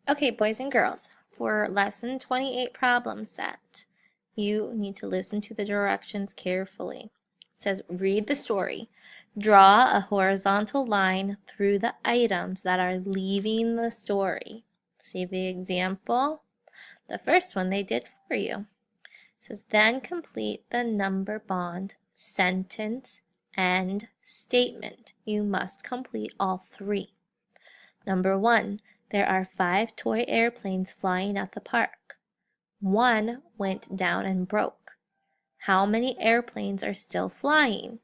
Okay, boys and girls, for lesson 28 problem set, you need to listen to the directions carefully. It says, read the story. Draw a horizontal line through the items that are leaving the story. See the example? The first one they did for you. It says, then complete the number bond, sentence, and statement. You must complete all three. Number 1. There are 5 toy airplanes flying at the park. 1 went down and broke. How many airplanes are still flying?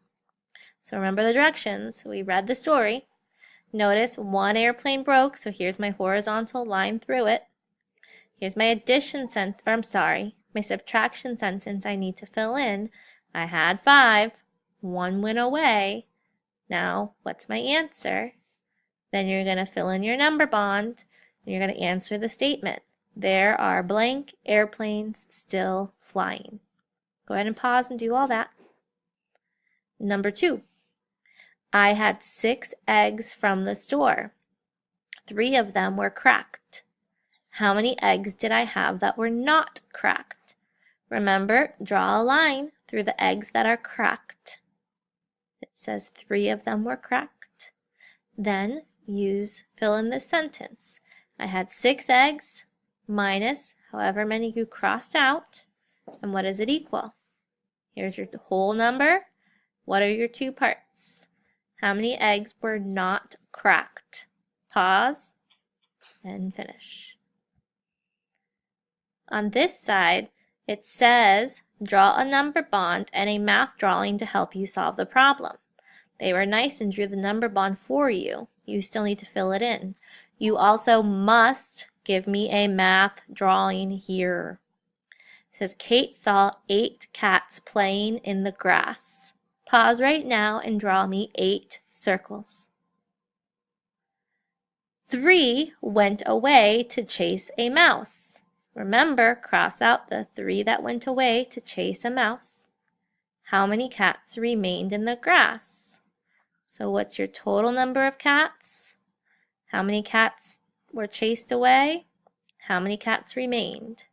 So remember the directions. We read the story. Notice 1 airplane broke, so here's my horizontal line through it. Here's my my subtraction sentence I need to fill in. I had 5. 1 went away. Now, what's my answer? Then you're going to fill in your number bond, and you're going to answer the statement. There are blank airplanes still flying. Go ahead and pause and do all that. Number 2. I had 6 eggs from the store. 3 of them were cracked. How many eggs did I have that were not cracked? Remember, draw a line through the eggs that are cracked. It says 3 of them were cracked. Then fill in this sentence. I had 6 eggs minus however many you crossed out. And what does it equal? Here's your whole number. What are your 2 parts? How many eggs were not cracked? Pause and finish. On this side, it says draw a number bond and a math drawing to help you solve the problem. They were nice and drew the number bond for you. You still need to fill it in. You also must give me a math drawing here. It says Kate saw 8 cats playing in the grass. Pause right now and draw me 8 circles. 3 went away to chase a mouse. Remember, cross out the 3 that went away to chase a mouse. How many cats remained in the grass? So what's your total number of cats? How many cats were chased away? How many cats remained?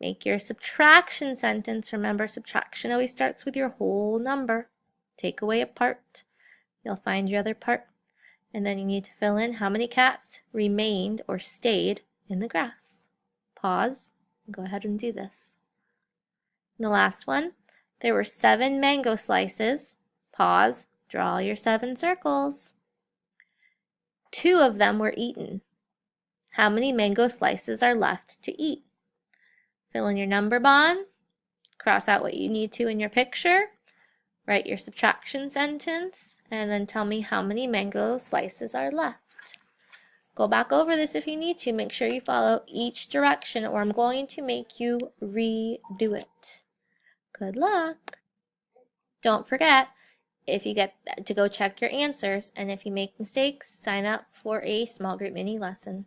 Make your subtraction sentence. Remember, subtraction always starts with your whole number. Take away a part. You'll find your other part. And then you need to fill in how many cats remained or stayed in the grass. Pause. Go ahead and do this. And the last one, there were 7 mango slices. Pause. Draw your 7 circles. 2 of them were eaten. How many mango slices are left to eat? Fill in your number bond. Cross out what you need to in your picture. Write your subtraction sentence. And then tell me how many mango slices are left. Go back over this if you need to. Make sure you follow each direction or I'm going to make you redo it. Good luck. Don't forget, if you get to go check your answers, and if you make mistakes, sign up for a small group mini lesson.